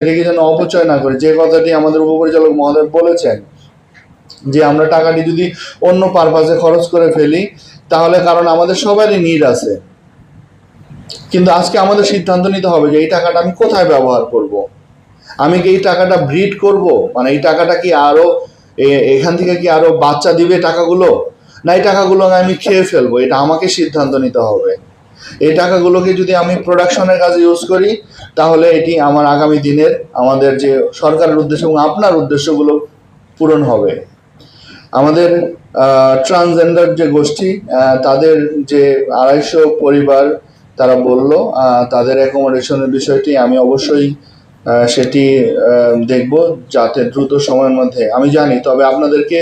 এটাকে যেন অপচয় না করে। যে কথাটি আমাদের উপপরিচালক মহোদয় বলেছেন যে আমরা টাকাটি যদি অন্য পারপাসে খরচ করে ফেলি তাহলে, কারণ আমাদের সবারই নিড আছে, কিন্তু আজকে আমাদের সিদ্ধান্ত নিতে হবে যে এই টাকাটা আমি কোথায় ব্যবহার করব। আমি কি এই টাকাটা ব্রিড করব, মানে এই টাকাটা কি আরো এখান থেকে কি আরো বাচ্চা দিবে টাকাগুলো, না এই টাকাগুলো আমি খেয়ে ফেলবো, এটা আমাকে সিদ্ধান্ত নিতে হবে। এই টাকাগুলোকে যদি আমি প্রোডাকশনের কাজে ইউজ করি তাহলে এটি আমার আগামী দিনের আমাদের যে সরকারের উদ্দেশ্য এবং আপনার উদ্দেশ্যগুলো পূরণ হবে। আমাদের ট্রান্সজেন্ডার যে গোষ্ঠী, তাদের যে 250 পরিবার তারা বলল, তাদের অ্যাকোমোডেশনের বিষয়টি আমি অবশ্যই সেটি দেখব যাতে দ্রুত সময়ের মধ্যে, আমি জানি, তবে আপনাদেরকে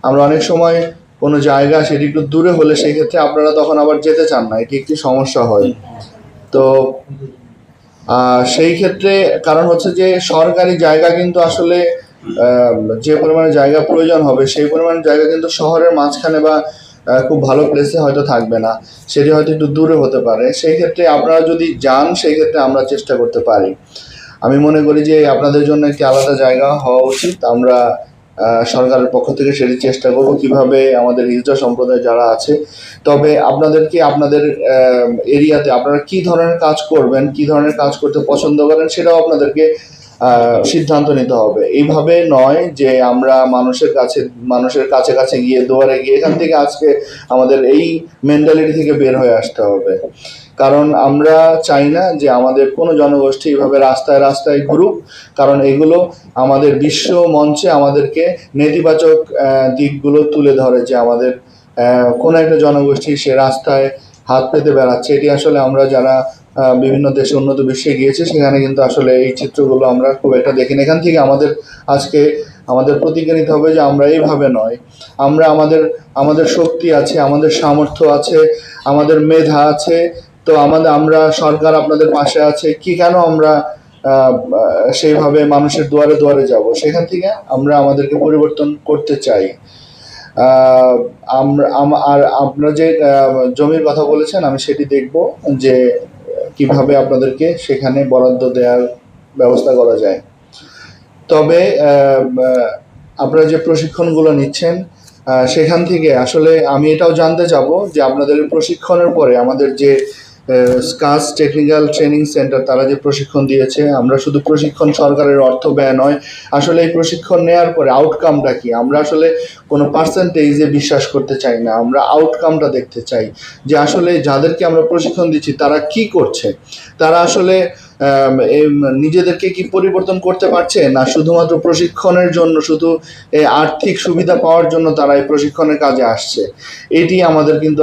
আমরা অনেক সময় কোনো জায়গা সেটি একটু দূরে হলে সেই ক্ষেত্রে আপনারা তখন আবার যেতে চান না, এটি একটি সমস্যা হয়। তো সেই ক্ষেত্রে কারণ হচ্ছে যে সরকারি জায়গা কিন্তু আসলে যে পরিমাণে জায়গা প্রয়োজন হবে সেই পরিমাণে জায়গা কিন্তু শহরের মাঝখানে বা খুব ভালো প্লেসে হয়তো থাকবে না, সেটি হয়তো একটু দূরে হতে পারে। সেই ক্ষেত্রে আপনারা যদি যান সেই ক্ষেত্রে আমরা চেষ্টা করতে পারি। আমি মনে করি যে আপনাদের জন্য একটি আলাদা জায়গা হওয়া উচিত। আমরা সরকারের পক্ষ থেকে সেটি চেষ্টা করব কিভাবে আমাদের হিজড়া সম্প্রদায় যারা আছে, তবে আপনাদেরকে আপনাদের এরিয়াতে আপনারা কি ধরনের কাজ করবেন, কি ধরনের কাজ করতে পছন্দ করেন সেটাও আপনাদেরকে সিদ্ধান্ত নিতে হবে। এইভাবে নয় যে আমরা মানুষের কাছে কাছে গিয়ে দুয়ারে গিয়ে এখান থেকে আজকে আমাদের এই মেন্টালিটি থেকে বের হয়ে আসতে হবে, কারণ আমরা চাই না যে আমাদের কোনো জনগোষ্ঠী এইভাবে রাস্তায় রাস্তায় ঘুরুক, কারণ এগুলো আমাদের বিশ্ব মঞ্চে আমাদেরকে নেতিবাচক দিকগুলো তুলে ধরে যে আমাদের কোনো একটা জনগোষ্ঠী সে রাস্তায় হাত পেতে বেড়াচ্ছে। এটি আসলে আমরা যারা বিভিন্ন দেশে উন্নত বিশ্বে গিয়েছে সেখানে কিন্তু আসলে এই চিত্রগুলো আমরা খুব একটা দেখি না। এখান থেকে আজকে আমাদের প্রতিজ্ঞা নিতে হবে যে আমরা এইভাবে নয়, আমরা আমাদের শক্তি আছে, আমাদের সামর্থ্য আছে, আমাদের মেধা আছে, তো আমরা সরকার আপনাদের পাশে আছে, কি কেন আমরা সেইভাবে মানুষের দুয়ারে দুয়ারে যাব, সেখান থেকে আমরা আমাদেরকে পরিবর্তন করতে চাই। আর আপনারা যে জমির কথা বলেছেন আমি সেটি দেখব যে কিভাবে আপনাদেরকে সেখানে বরাদ্দ দেওয়ার ব্যবস্থা করা যায়। তবে আপনারা যে প্রশিক্ষণগুলো নিচ্ছেন সেখান থেকে আসলে আমি এটাও জানতে চাবো যে আপনাদের প্রশিক্ষণের পরে আমাদের যে স্কাস টেকনিক্যাল ট্রেনিং সেন্টার তারা যে প্রশিক্ষণ দিয়েছে, আমরা শুধু প্রশিক্ষণ সরকারের অর্থ ব্যয় নয়, আসলে এই প্রশিক্ষণ নেওয়ার পরে আউটকামটা কি, আমরা আসলে কোনো পার্সেন্টেজে বিশ্বাস করতে চাই না, আমরা আউটকামটা দেখতে চাই যে আসলে যাদেরকে আমরা প্রশিক্ষণ দিচ্ছি তারা কি করছে, তারা আসলে নিজেদেরকে কি পরিবর্তন করতে পারছে, না শুধুমাত্র প্রশিক্ষণের জন্য, শুধু আর্থিক সুবিধা পাওয়ার জন্য তারা এই প্রশিক্ষণের কাজে আসছে। এটি আমাদের কিন্তু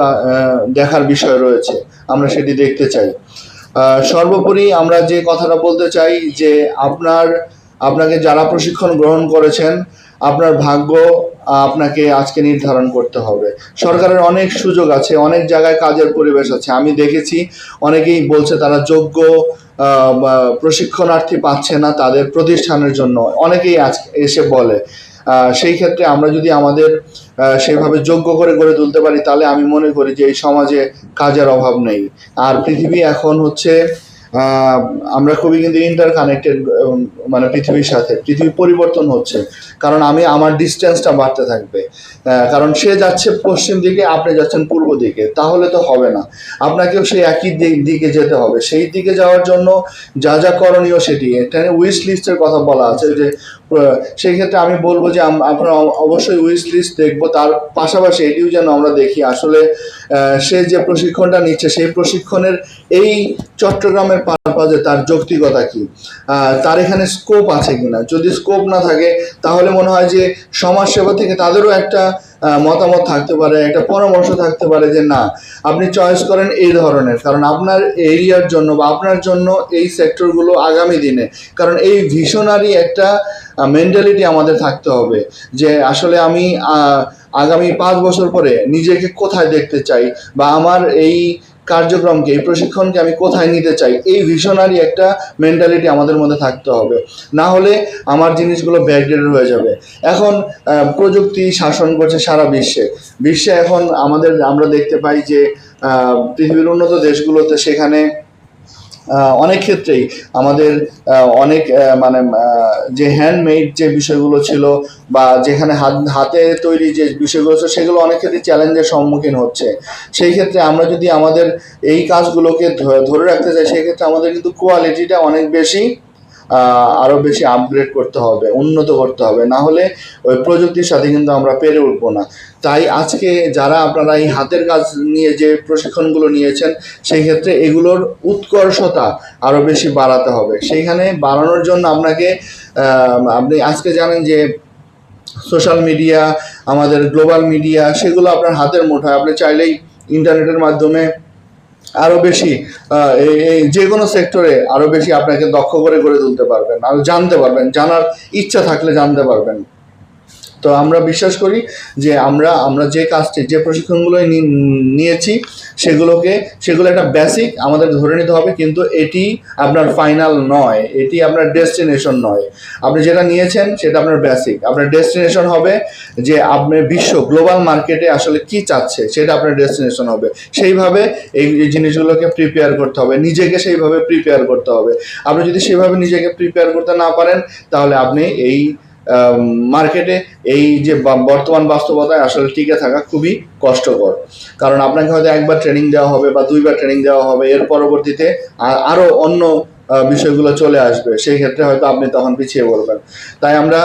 দেখার বিষয় রয়েছে, আমরা সেটি দেখতে চাই। সর্বোপরি আমরা যে কথাটা বলতে চাই যে আপনাকে যারা প্রশিক্ষণ গ্রহণ করেছেন আপনার ভাগ্য আপনাকে আজকে নির্ধারণ করতে হবে। সরকারের অনেক সুযোগ আছে, অনেক জায়গায় কাজের পরিবেশ আছে, আমি দেখেছি অনেকেই বলছে তারা যোগ্য প্রশিক্ষণার্থী পাচ্ছে না তাদের প্রতিষ্ঠানের জন্য, অনেকেই আজকে এসে বলে। সেই ক্ষেত্রে আমরা যদি আমাদের সেইভাবে যোগ্য করে গড়ে তুলতে পারি তাহলে আমি মনে করি যে এই সমাজে কাজের অভাব নেই। আর পৃথিবী এখন হচ্ছে আমরা খুবই কিন্তু ইন্টারকানেক্টেড, মানে পৃথিবীর সাথে পৃথিবী পরিবর্তন হচ্ছে, কারণ আমার ডিস্টেন্সটা বাড়তে থাকবে, কারণ সে যাচ্ছে পশ্চিম দিকে আপনি যাচ্ছেন পূর্ব দিকে, তাহলে তো হবে না, আপনাকেও সেই একই দিকে যেতে হবে। সেই দিকে যাওয়ার জন্য যা যা করণীয় সেটি এখানে উইশ লিস্টের কথা বলা আছে, যে সেই ক্ষেত্রে আমি বলবো যে আমরা অবশ্যই উইশ লিস্ট দেখবো, তার পাশাপাশি এটিও যেন আমরা দেখি আসলে সে যে প্রশিক্ষণটা নিচ্ছে সেই প্রশিক্ষণের এই চট্টগ্রামের পারপাজে তার যৌক্তিকতা কি, তার এখানে স্কোপ আছে কিনা। যদি স্কোপ না থাকে তাহলে মনে হয় যে সমাজসেবা থেকে তাদেরও একটা মতামত থাকতে পারে, একটা পরামর্শ থাকতে পারে যে না আপনি চয়েস করেন এই ধরনের, কারণ আপনার এরিয়ার জন্য বা আপনার জন্য এই সেক্টরগুলো আগামী দিনে, কারণ এই ভিশনারি একটা মেন্টালিটি আমাদের থাকতে হবে যে আসলে আমি আগামী 5 বছর পরে নিজেকে কোথায় দেখতে চাই, বা আমার এই কার্যক্রমকে এই প্রশিক্ষণকে আমি কোথায় নিতে চাই, এই ভিশনারি একটা মেন্টালিটি আমাদের মধ্যে থাকতে হবে, না হলে আমার জিনিসগুলো ব্যাকডেটেড হয়ে যাবে। এখন প্রযুক্তি শাসন করছে সারা বিশ্বে এখন আমরা দেখতে পাই যে পৃথিবীর উন্নত দেশগুলোতে সেখানে অনেক ক্ষেত্রেই আমাদের অনেক যে হ্যান্ডমেড যে বিষয়গুলো ছিল বা যেখানে হাতে তৈরি যে বিষয়গুলো ছিল সেগুলো অনেক ক্ষেত্রে চ্যালেঞ্জের সম্মুখীন হচ্ছে। সেই ক্ষেত্রে আমরা যদি আমাদের এই কাজগুলোকে ধরে রাখতে চাই, সেই ক্ষেত্রে আমাদের কিন্তু কোয়ালিটিটা অনেক বেশি আরো বেশি আপগ্রেড করতে হবে, উন্নত করতে হবে, না হলে ওই প্রযুক্তির সাথে কিন্তু আমরা পেরে উঠবো না। তাই আজকে যারা আপনারা এই হাতের কাজ নিয়ে যে প্রশিক্ষণগুলো নিয়েছেন, সেই ক্ষেত্রে এগুলোর উৎকর্ষতা আরো বেশি বাড়াতে হবে। সেইখানে বাড়ানোর জন্য আপনি আজকে জানেন যে সোশ্যাল মিডিয়া, আমাদের গ্লোবাল মিডিয়া, সেগুলো আপনার হাতের মুঠোয়। আপনি চাইলেই ইন্টারনেটের মাধ্যমে আরো বেশি এই যে কোনো সেক্টরে আরো বেশি আপনাকে দক্ষ করে গড়ে তুলতে পারবেন, আর জানতে পারবেন, জানার ইচ্ছা থাকলে জানতে পারবেন। তো আমরা বিশ্বাস করি যে আমরা যে কাজটি, যে প্রশিক্ষণগুলো নিয়েছি সেগুলো একটা বেসিক আমাদের ধরে নিতে হবে, কিন্তু এটি আপনার ফাইনাল নয়, এটি আপনার ডেস্টিনেশন নয়। আপনি যেটা নিয়েছেন সেটা আপনার বেসিক, আপনার ডেস্টিনেশন হবে যে আপনার গ্লোবাল মার্কেটে আসলে কি চাচ্ছে, সেটা আপনার ডেস্টিনেশন হবে। সেইভাবে এই জিনিসগুলোকে প্রিপেয়ার করতে হবে, নিজেকে সেইভাবে প্রিপেয়ার করতে হবে। আপনি যদি সেভাবে নিজেকে প্রিপেয়ার করতে না পারেন, তাহলে আপনি এই মার্কেটে, এই যে বর্তমান বাস্তবতায় আসলে টিকে থাকা খুবই কষ্টকর। কারণ আপনাকে হয়তো একবার ট্রেনিং দেওয়া হবে বা দুইবার ট্রেনিং দেওয়া হবে, এর পরবর্তীতে আরো অন্য বিষয়গুলো চলে আসবে, সেই ক্ষেত্রে হয়তো আপনি তখন পিছিয়ে পড়বেন। তাই আমরা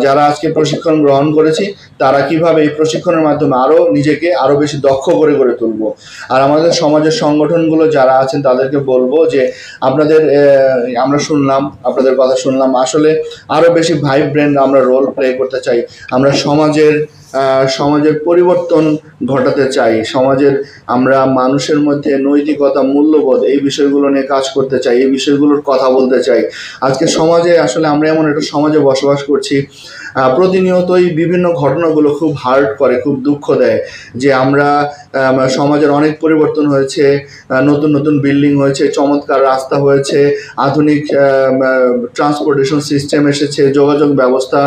যারা আজকে প্রশিক্ষণ গ্রহণ করেছি, তারা কিভাবে এই প্রশিক্ষণের মাধ্যমে নিজেকে আরো বেশি দক্ষ করে গড়ে তুলবো। আর আমাদের সমাজের সংগঠনগুলো যারা আছেন তাদেরকে বলবো যে আপনাদের কথা শুনলাম, আসলে আরো বেশি ভাইব্রেন্ট আমরা রোল প্লে করতে চাই। আমরা সমাজের পরিবর্তন ঘটাতে চাই, আমরা মানুষের মধ্যে নৈতিকতা, মূল্যবোধ, এই বিষয়গুলো নিয়ে কাজ করতে চাই, এই বিষয়গুলোর কথা বলতে চাই। আজকে সমাজে আসলে আমরা এমন একটা সমাজে বসবাস করছি, প্রতিনিয়তই বিভিন্ন ঘটনাগুলো খুব হার্ট করে, খুব দুঃখ দেয় যে সমাজের অনেক পরিবর্তন হয়েছে, নতুন নতুন বিল্ডিং হয়েছে, চমৎকার রাস্তা হয়েছে, আধুনিক ট্রান্সপোর্টেশন সিস্টেম এসেছে, যোগাযোগ ব্যবস্থা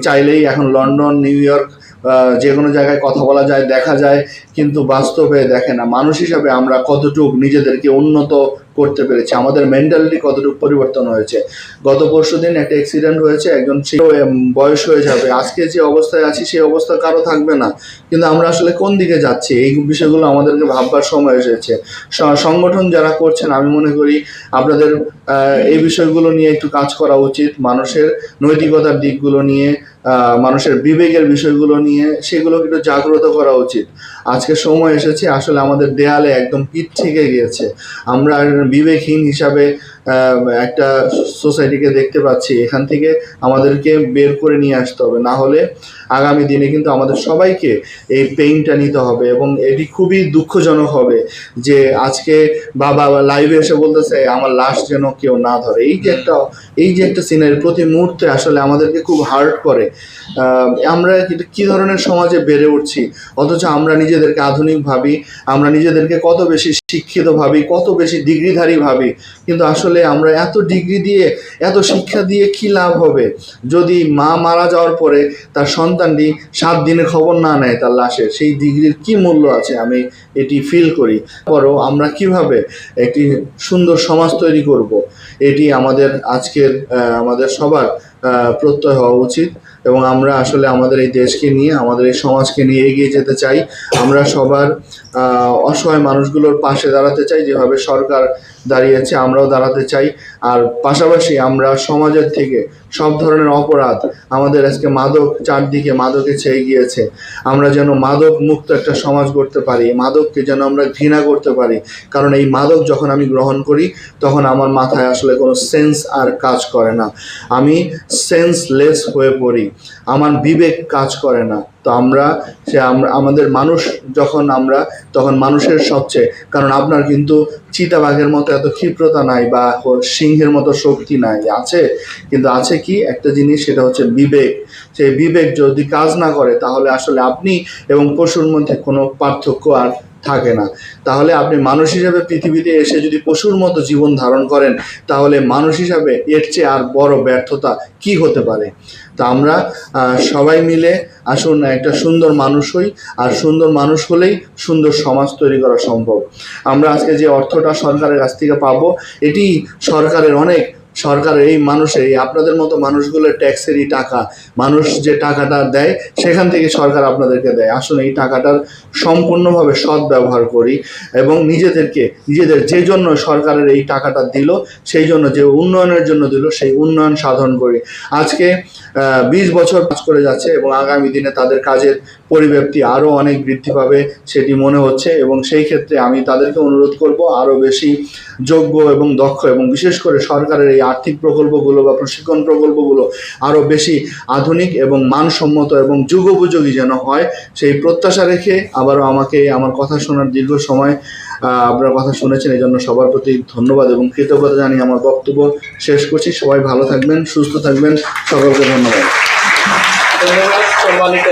চাইলেই এখন লন্ডন, নিউ ইয়র্ক, যে কোনো জায়গায় কথা বলা যায়, দেখা যায়। কিন্তু বাস্তবে দেখে না মানুষ হিসাবে আমরা কতটুকু নিজেদেরকে উন্নত করতে পেরেছি, আমাদের মেন্টালিটি কতটুকু পরিবর্তন হয়েছে। গত পরশুদিন একটা অ্যাক্সিডেন্ট হয়েছে, একজন বয়স হয়ে যাবে, আজকে যে অবস্থায় আছি সেই অবস্থা কারো থাকবে না। কিন্তু আমরা আসলে কোন দিকে যাচ্ছি, এই বিষয়গুলো আমাদেরকে ভাববার সময় এসেছে। সংগঠন যারা করছেন, আমি মনে করি আপনাদের এই বিষয়গুলো নিয়ে একটু কাজ করা উচিত, মানুষের নৈতিকতার দিকগুলো নিয়ে, মানুষের বিবেকের বিষয়গুলো নিয়ে, সেগুলো একটু জাগ্রত করা উচিত। আজকে সময় এসেছে, আসলে আমাদের দেয়ালে একদম পিঠ থেকে গিয়েছে। আমরা বিবেকহীন হিসাবে একটা সোসাইটিকে দেখতে পাচ্ছি। এখান থেকে আমাদেরকে বের করে নিয়ে আসতে হবে, না হলে আগামী দিনে কিন্তু আমাদের সবাইকে এই পেইনটা নিতে হবে। এবং এটি খুবই দুঃখজনক হবে যে আজকে বাবা লাইভে এসে বলতেছে আমার লাশ যেন কেউ না ধরে। এই যে একটা সিনারি প্রতি মুহূর্তে আসলে আমাদেরকে খুব হার্ট করে। আমরা কি ধরনের সমাজে বেড়ে উঠছি, অথচ আমরা নিজেদেরকে আধুনিক ভাবি, আমরা নিজেদেরকে কত বেশি শিক্ষিত ভাবি, কত বেশি ডিগ্রিধারী ভাবি। কিন্তু আসলে আমরা এত ডিগ্রি দিয়ে, এত শিক্ষা দিয়ে কি লাভ হবে যদি মা মারা যাওয়ার পরে তার সন্তানটি 7 দিনের খবর না নেয় তার লাশের? সেই ডিগ্রির কি মূল্য আছে? আমি এটি ফিল করি। পরও আমরা কিভাবে একটি সুন্দর সমাজ তৈরি করব, এটি আমাদের সবার প্রত্যয় হওয়া উচিত। এবং আমরা আসলে আমাদের এই দেশকে নিয়ে, আমাদের এই সমাজকে নিয়ে এগিয়ে যেতে চাই। আমরা সবার অসহায় মানুষগুলোর পাশে দাঁড়াতে চাই, যেভাবে সরকার দাঁড়িয়েছে আমরাও দাঁড়াতে চাই। আর পাশাপাশি আমরা সমাজের থেকে সব ধরনের অপরাধ, আমাদের আজকে চারদিকে মাদকে ছেয়ে গিয়েছে, আমরা যেন মাদক মুক্ত একটা সমাজ করতে পারি, মাদককে যেন আমরা ঘৃণা করতে পারি। কারণ এই মাদক যখন আমি গ্রহণ করি, তখন আমার মাথায় আসলে কোনো সেন্স আর কাজ করে না, আমি সেন্সলেস হয়ে পড়ি, আমার বিবেক কাজ করে না। তো আমাদের মানুষ তখন মানুষের সবচেয়ে, কারণ আপনার কিন্তু চিতাবাঘের মতো এত ক্ষিপ্রতা নাই বা সিংহের মতো শক্তি নাই, কিন্তু আছে কি একটা জিনিস, সেটা হচ্ছে বিবেক। সেই বিবেক যদি কাজ না করে, তাহলে আসলে আপনি এবং পশুর মধ্যে কোনো পার্থক্য আর থাকে না। তাহলে আপনি মানুষ হিসাবে পৃথিবীতে এসে যদি পশুর মতো জীবন ধারণ করেন, তাহলে মানুষ হিসাবে এর চেয়ে আর বড় ব্যর্থতা কি হতে পারে? তা আমরা সবাই মিলে আসুন একটা সুন্দর মানুষ হই, আর সুন্দর মানুষ হলেই সুন্দর সমাজ তৈরি করা সম্ভব। আমরা আজকে যে অর্থটা সরকারের কাছ থেকে পাবো, এটি সরকারের সরকারের এই মানুষের, এই আপনাদের মতো মানুষগুলোর ট্যাক্সেরই টাকা, মানুষ যে টাকাটা দেয় সেখান থেকে সরকার আপনাদেরকে দেয়। আসলে এই টাকাটার সম্পূর্ণভাবে সৎ ব্যবহার করি এবং নিজেদের যে জন্য সরকারের এই টাকাটা দিল, সেই জন্য যে উন্নয়নের জন্য দিল, সেই উন্নয়ন সাধন করি। আজকে 20 বছর কাজ করে যাচ্ছে এবং আগামী দিনে তাদের কাজের পরিব্যাপ্তি আরও অনেক বৃদ্ধি পাবে সেটি মনে হচ্ছে, এবং সেই ক্ষেত্রে আমি তাদেরকে অনুরোধ করব আরও বেশি যোগ্য এবং দক্ষ, এবং বিশেষ করে সরকারের এই আর্থিক প্রকল্পগুলো বা প্রশিক্ষণ প্রকল্পগুলো আরও বেশি আধুনিক এবং মানসম্মত এবং যুগোপযোগী যেন হয়, সেই প্রত্যাশা রেখে আবারও আমাকে আমার কথা শোনার দীর্ঘ সময় আপনার কথা শুনেছেন, এই জন্য সবার প্রতি ধন্যবাদ এবং কৃতজ্ঞতা জানিয়ে আমার বক্তব্য শেষ করছি। সবাই ভালো থাকবেন, সুস্থ থাকবেন, সকলকে ধন্যবাদ। ধন্যবাদ সম্মানিত